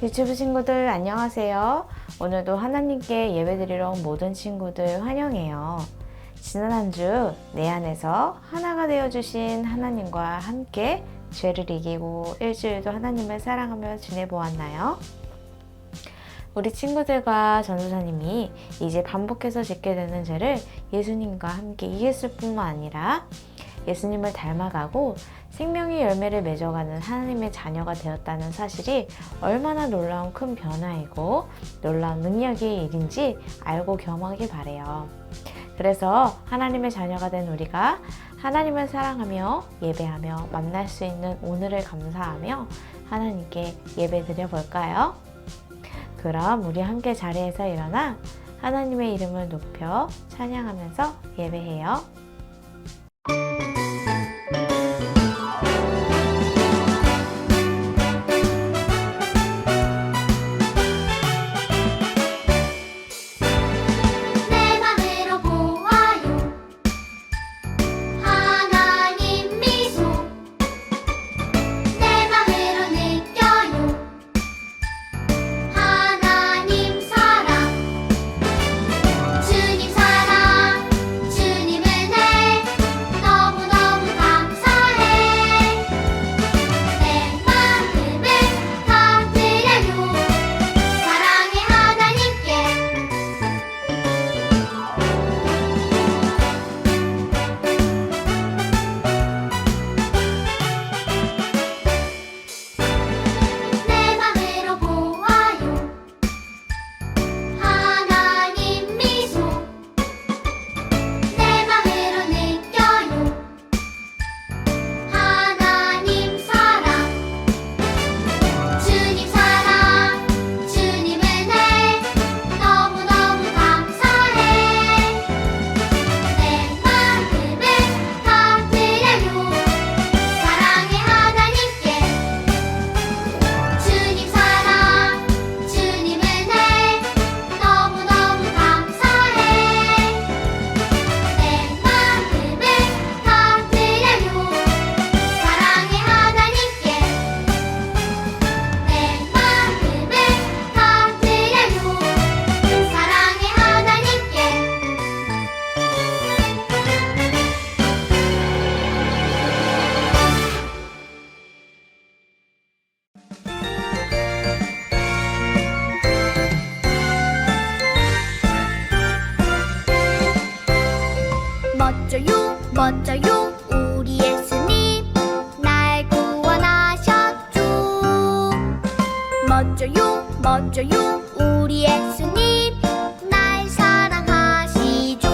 유튜브 친구들 안녕하세요. 오늘도 하나님께 예배드리러 온 모든 친구들 환영해요. 지난 한 주 내 안에서 하나가 되어주신 하나님과 함께 죄를 이기고 일주일도 하나님을 사랑하며 지내보았나요? 우리 친구들과 전도사님이 이제 반복해서 짓게 되는 죄를 예수님과 함께 이겼을 뿐만 아니라 예수님을 닮아가고 생명의 열매를 맺어가는 하나님의 자녀가 되었다는 사실이 얼마나 놀라운 큰 변화이고 놀라운 능력의 일인지 알고 겸하길 바래요. 그래서 하나님의 자녀가 된 우리가 하나님을 사랑하며 예배하며 만날 수 있는 오늘을 감사하며 하나님께 예배 드려 볼까요? 그럼 우리 함께 자리에서 일어나 하나님의 이름을 높여 찬양하면서 예배해요. 멋져요 우리 예수님 날 구원하셨죠. 멋져요 우리 예수님 날 사랑하시죠.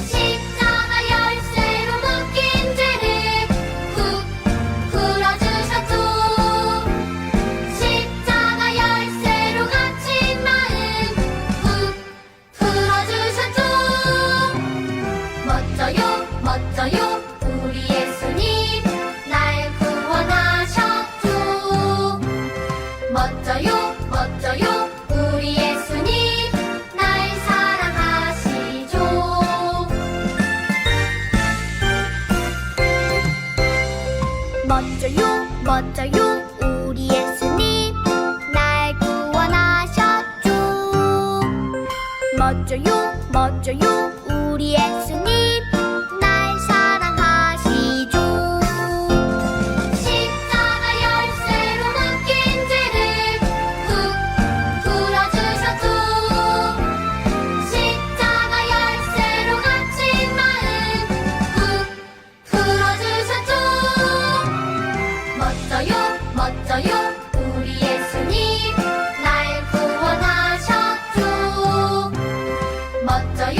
십자가 열쇠로 묶인 죄를 훅 풀어주셨죠. 십자가 열쇠로 갇힌 마음 훅 풀어주셨죠. 멋져요 우리 예수님 날 구원하셨죠. 멋져요 우리 예수님 날 사랑하시죠. 멋져요 우리 예수님 날 구원하셨죠. 멋져요 우리 예수님 날 사랑하시죠. 십자가 열쇠로 묶인 죄를 훅 풀어주셨죠. 십자가 열쇠로 갇힌 마음 훅 풀어주셨죠. 멋져요 우리 예수님 날 구원하셨죠. 멋져요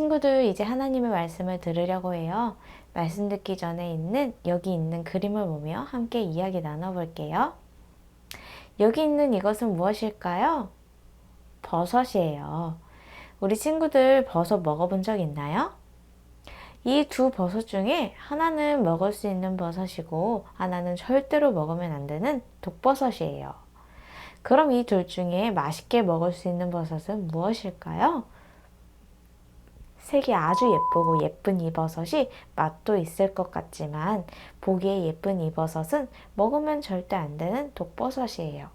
친구들 이제 하나님의 말씀을 들으려고 해요. 말씀 듣기 전에 여기 있는 그림을 보며 함께 이야기 나눠볼게요. 여기 있는 이것은 무엇일까요? 버섯이에요. 우리 친구들 버섯 먹어본 적 있나요? 이 두 버섯 중에 하나는 먹을 수 있는 버섯이고 하나는 절대로 먹으면 안 되는 독버섯이에요. 그럼 이 둘 중에 맛있게 먹을 수 있는 버섯은 무엇일까요? 색이 아주 예쁘고 예쁜 이 버섯이 맛도 있을 것 같지만 보기에 예쁜 이 버섯은 먹으면 절대 안 되는 독버섯이에요.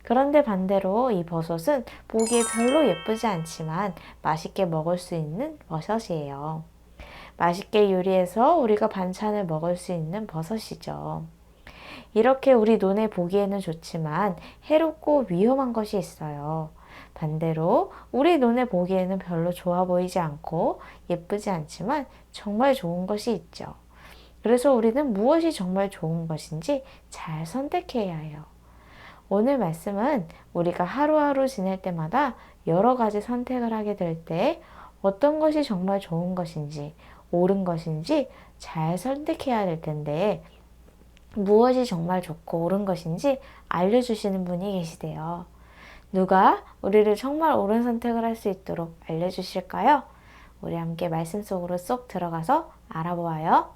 그런데 반대로 이 버섯은 보기에 별로 예쁘지 않지만 맛있게 먹을 수 있는 버섯이에요. 맛있게 요리해서 우리가 반찬을 먹을 수 있는 버섯이죠. 이렇게 우리 눈에 보기에는 좋지만 해롭고 위험한 것이 있어요. 반대로 우리 눈에 보기에는 별로 좋아 보이지 않고 예쁘지 않지만 정말 좋은 것이 있죠. 그래서 우리는 무엇이 정말 좋은 것인지 잘 선택해야 해요. 오늘 말씀은 우리가 하루하루 지낼 때마다 여러 가지 선택을 하게 될 때 어떤 것이 정말 좋은 것인지 옳은 것인지 잘 선택해야 될 텐데 무엇이 정말 좋고 옳은 것인지 알려주시는 분이 계시대요. 누가 우리를 정말 옳은 선택을 할 수 있도록 알려주실까요? 우리 함께 말씀 속으로 쏙 들어가서 알아보아요.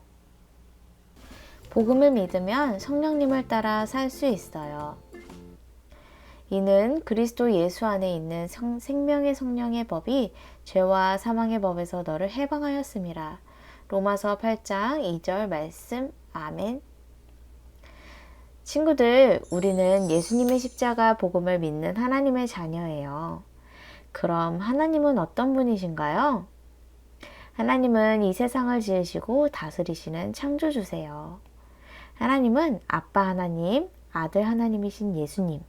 복음을 믿으면 성령님을 따라 살 수 있어요. 이는 그리스도 예수 안에 있는 생명의 성령의 법이 죄와 사망의 법에서 너를 해방하였음이라. 로마서 8장 2절 말씀. 아멘. 친구들, 우리는 예수님의 십자가 복음을 믿는 하나님의 자녀예요. 그럼 하나님은 어떤 분이신가요? 하나님은 이 세상을 지으시고 다스리시는 창조주세요. 하나님은 아빠 하나님, 아들 하나님이신 예수님,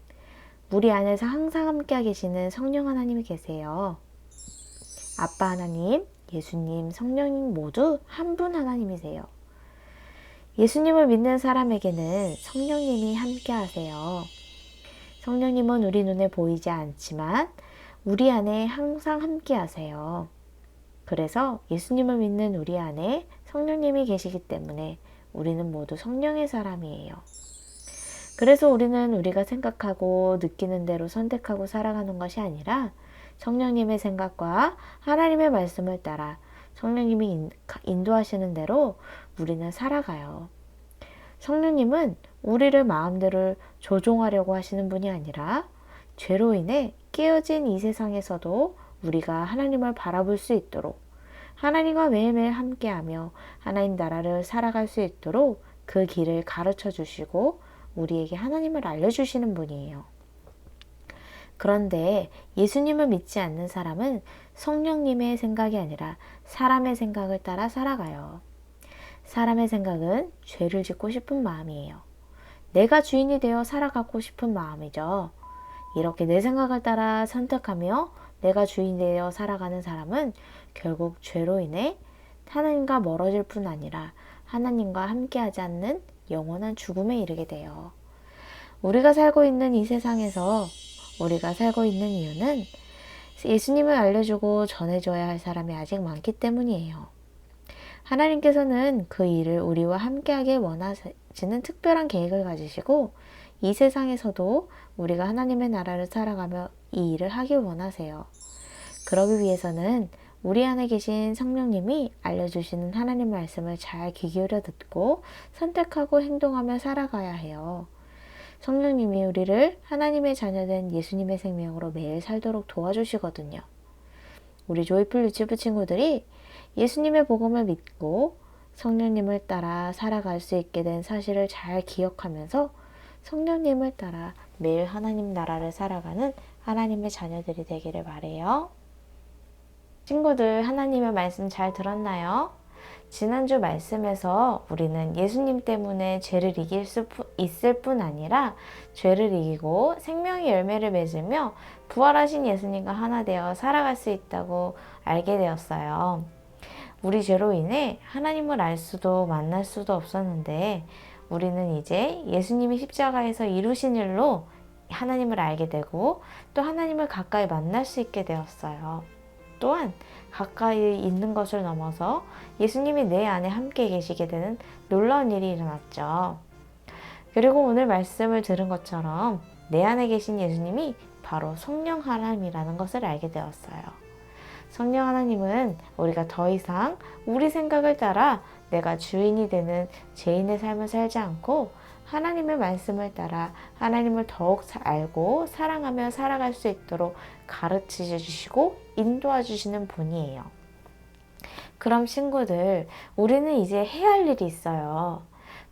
우리 안에서 항상 함께 계시는 성령 하나님이 계세요. 아빠 하나님, 예수님, 성령님 모두 한 분 하나님이세요. 예수님을 믿는 사람에게는 성령님이 함께 하세요. 성령님은 우리 눈에 보이지 않지만 우리 안에 항상 함께 하세요. 그래서 예수님을 믿는 우리 안에 성령님이 계시기 때문에 우리는 모두 성령의 사람이에요. 그래서 우리는 우리가 생각하고 느끼는 대로 선택하고 살아가는 것이 아니라 성령님의 생각과 하나님의 말씀을 따라 성령님이 인도하시는 대로 우리는 살아가요. 성령님은 우리를 마음대로 조종하려고 하시는 분이 아니라 죄로 인해 깨어진 이 세상에서도 우리가 하나님을 바라볼 수 있도록 하나님과 매일매일 함께하며 하나님 나라를 살아갈 수 있도록 그 길을 가르쳐 주시고 우리에게 하나님을 알려주시는 분이에요. 그런데 예수님을 믿지 않는 사람은 성령님의 생각이 아니라 사람의 생각을 따라 살아가요. 사람의 생각은 죄를 짓고 싶은 마음이에요. 내가 주인이 되어 살아가고 싶은 마음이죠. 이렇게 내 생각을 따라 선택하며 내가 주인이 되어 살아가는 사람은 결국 죄로 인해 하나님과 멀어질 뿐 아니라 하나님과 함께하지 않는 영원한 죽음에 이르게 돼요. 우리가 살고 있는 이 세상에서 우리가 살고 있는 이유는 예수님을 알려주고 전해줘야 할 사람이 아직 많기 때문이에요. 하나님께서는 그 일을 우리와 함께하길 원하시는 특별한 계획을 가지시고 이 세상에서도 우리가 하나님의 나라를 살아가며 이 일을 하길 원하세요. 그러기 위해서는 우리 안에 계신 성령님이 알려주시는 하나님 말씀을 잘 귀 기울여 듣고 선택하고 행동하며 살아가야 해요. 성령님이 우리를 하나님의 자녀된 예수님의 생명으로 매일 살도록 도와주시거든요. 우리 조이풀 유치부 친구들이 예수님의 복음을 믿고 성령님을 따라 살아갈 수 있게 된 사실을 잘 기억하면서 성령님을 따라 매일 하나님 나라를 살아가는 하나님의 자녀들이 되기를 바래요. 친구들, 하나님의 말씀 잘 들었나요? 지난주 말씀에서 우리는 예수님 때문에 죄를 이길 수 있을 뿐 아니라 죄를 이기고 생명의 열매를 맺으며 부활하신 예수님과 하나 되어 살아갈 수 있다고 알게 되었어요. 우리 죄로 인해 하나님을 알 수도 만날 수도 없었는데 우리는 이제 예수님이 십자가에서 이루신 일로 하나님을 알게 되고 또 하나님을 가까이 만날 수 있게 되었어요. 또한 가까이 있는 것을 넘어서 예수님이 내 안에 함께 계시게 되는 놀라운 일이 일어났죠. 그리고 오늘 말씀을 들은 것처럼 내 안에 계신 예수님이 바로 성령 하나님이라는 것을 알게 되었어요. 성령 하나님은 우리가 더 이상 우리 생각을 따라 내가 주인이 되는 죄인의 삶을 살지 않고 하나님의 말씀을 따라 하나님을 더욱 알고 사랑하며 살아갈 수 있도록 가르쳐 주시고 인도해 주시는 분이에요. 그럼 친구들, 우리는 이제 해야 할 일이 있어요.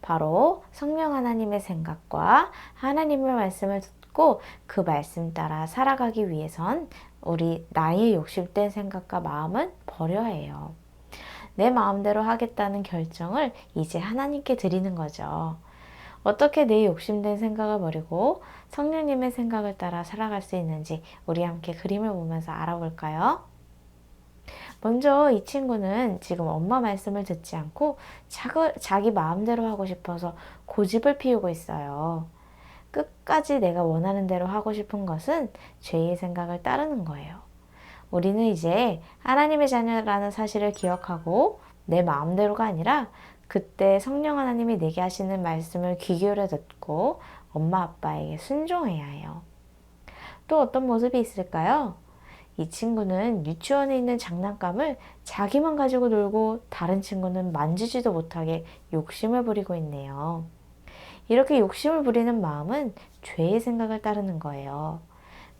바로 성령 하나님의 생각과 하나님의 말씀을 듣고 그 말씀 따라 살아가기 위해선 우리 나의 욕심된 생각과 마음은 버려야 해요. 내 마음대로 하겠다는 결정을 이제 하나님께 드리는 거죠. 어떻게 내 욕심된 생각을 버리고 성령님의 생각을 따라 살아갈 수 있는지 우리 함께 그림을 보면서 알아볼까요? 먼저 이 친구는 지금 엄마 말씀을 듣지 않고 자기 마음대로 하고 싶어서 고집을 피우고 있어요. 끝까지 내가 원하는 대로 하고 싶은 것은 죄의 생각을 따르는 거예요. 우리는 이제 하나님의 자녀라는 사실을 기억하고 내 마음대로가 아니라 그때 성령 하나님이 내게 하시는 말씀을 귀 기울여 듣고 엄마 아빠에게 순종해야 해요. 또 어떤 모습이 있을까요? 이 친구는 유치원에 있는 장난감을 자기만 가지고 놀고 다른 친구는 만지지도 못하게 욕심을 부리고 있네요. 이렇게 욕심을 부리는 마음은 죄의 생각을 따르는 거예요.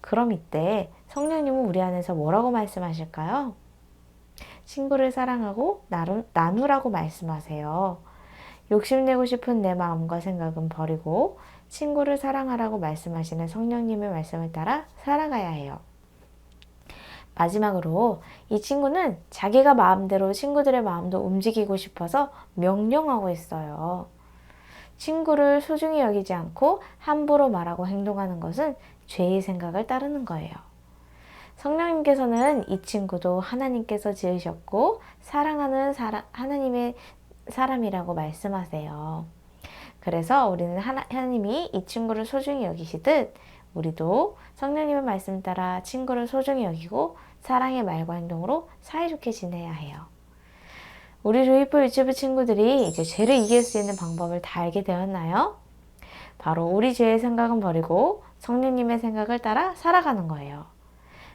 그럼 이때 성령님은 우리 안에서 뭐라고 말씀하실까요? 친구를 사랑하고 나누라고 말씀하세요. 욕심내고 싶은 내 마음과 생각은 버리고 친구를 사랑하라고 말씀하시는 성령님의 말씀을 따라 살아가야 해요. 마지막으로 이 친구는 자기가 마음대로 친구들의 마음도 움직이고 싶어서 명령하고 있어요. 친구를 소중히 여기지 않고 함부로 말하고 행동하는 것은 죄의 생각을 따르는 거예요. 성령님께서는 이 친구도 하나님께서 지으셨고 사랑하는 하나님의 사람이라고 말씀하세요. 그래서 우리는 하나님이 이 친구를 소중히 여기시듯 우리도 성령님의 말씀 따라 친구를 소중히 여기고 사랑의 말과 행동으로 사이좋게 지내야 해요. 우리 조이풀 유치부 친구들이 이제 죄를 이길 수 있는 방법을 다 알게 되었나요? 바로 우리 죄의 생각은 버리고 성령님의 생각을 따라 살아가는 거예요.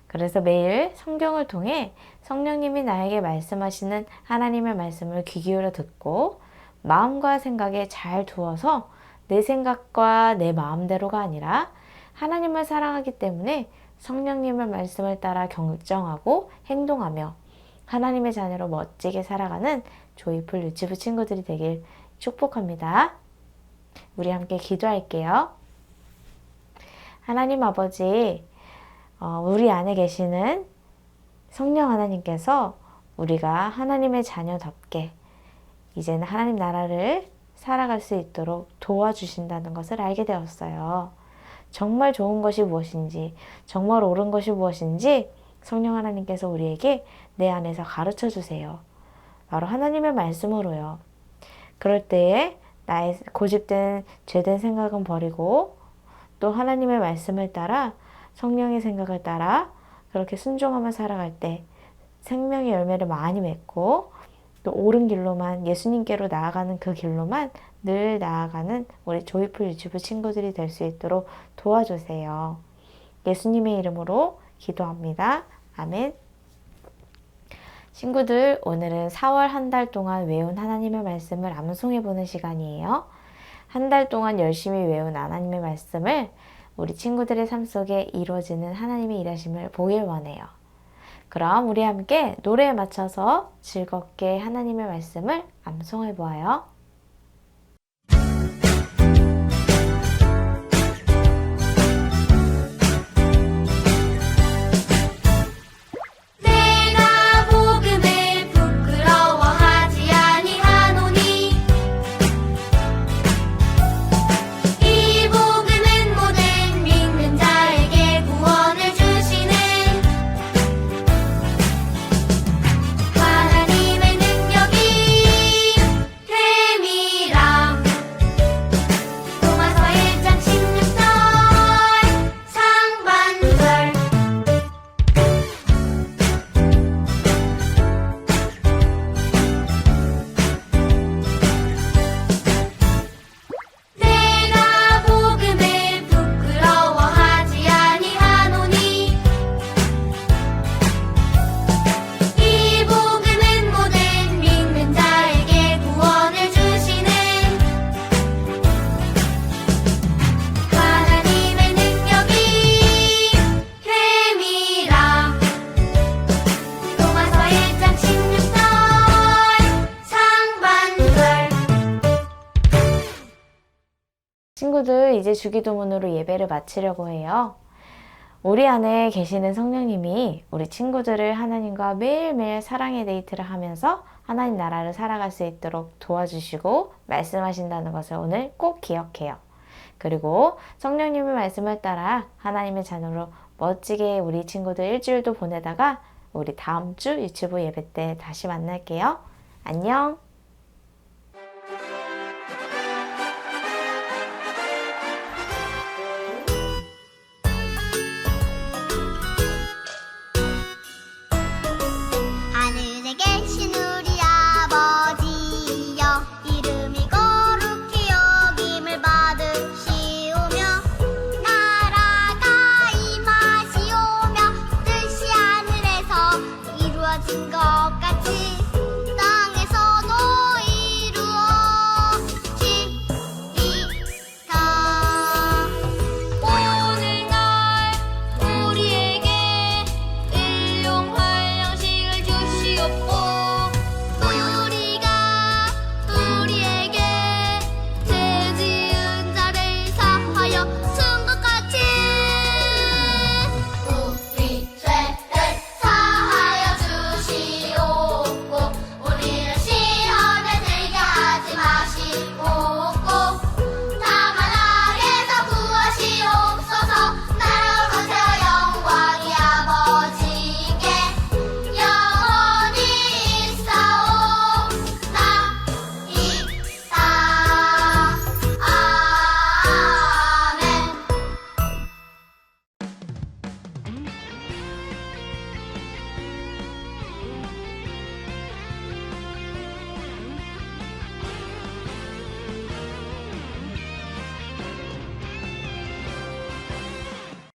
그래서 매일 성경을 통해 성령님이 나에게 말씀하시는 하나님의 말씀을 귀 기울여 듣고 마음과 생각에 잘 두어서 내 생각과 내 마음대로가 아니라 하나님을 사랑하기 때문에 성령님의 말씀을 따라 결정하고 행동하며 하나님의 자녀로 멋지게 살아가는 조이풀 유치부 친구들이 되길 축복합니다. 우리 함께 기도할게요. 하나님 아버지, 우리 안에 계시는 성령 하나님께서 우리가 하나님의 자녀답게 이제는 하나님 나라를 살아갈 수 있도록 도와주신다는 것을 알게 되었어요. 정말 좋은 것이 무엇인지, 정말 옳은 것이 무엇인지 성령 하나님께서 우리에게 내 안에서 가르쳐 주세요. 바로 하나님의 말씀으로요. 그럴 때에 나의 고집된 죄된 생각은 버리고 또 하나님의 말씀을 따라 성령의 생각을 따라 그렇게 순종하며 살아갈 때 생명의 열매를 많이 맺고 또 옳은 길로만 예수님께로 나아가는 그 길로만 늘 나아가는 우리 조이풀 유치부 친구들이 될 수 있도록 도와주세요. 예수님의 이름으로 기도합니다. 아멘. 친구들, 오늘은 4월 한 달 동안 외운 하나님의 말씀을 암송해보는 시간이에요. 한 달 동안 열심히 외운 하나님의 말씀을 우리 친구들의 삶 속에 이루어지는 하나님의 일하심을 보길 원해요. 그럼 우리 함께 노래에 맞춰서 즐겁게 하나님의 말씀을 암송해 보아요. 내가 복음을 부끄러워하지 아니하노니 이 복음은 모든 믿는 자에게 구원을 주시는 하나님의 능력이 친구들 이제 주기도문으로 예배를 마치려고 해요. 우리 안에 계시는 성령님이 우리 친구들을 하나님과 매일매일 사랑의 데이트를 하면서 하나님 나라를 살아갈 수 있도록 도와주시고 말씀하신다는 것을 오늘 꼭 기억해요. 그리고 성령님의 말씀을 따라 하나님의 자녀로 멋지게 우리 친구들 일주일도 보내다가 우리 다음 주 유치부 예배 때 다시 만날게요. 안녕! 하늘에 계신 우리 아버지여 이름이 거룩히 여김을 받으시오며 나라가 임하시오며 뜻이 하늘에서 이루어진 것 같이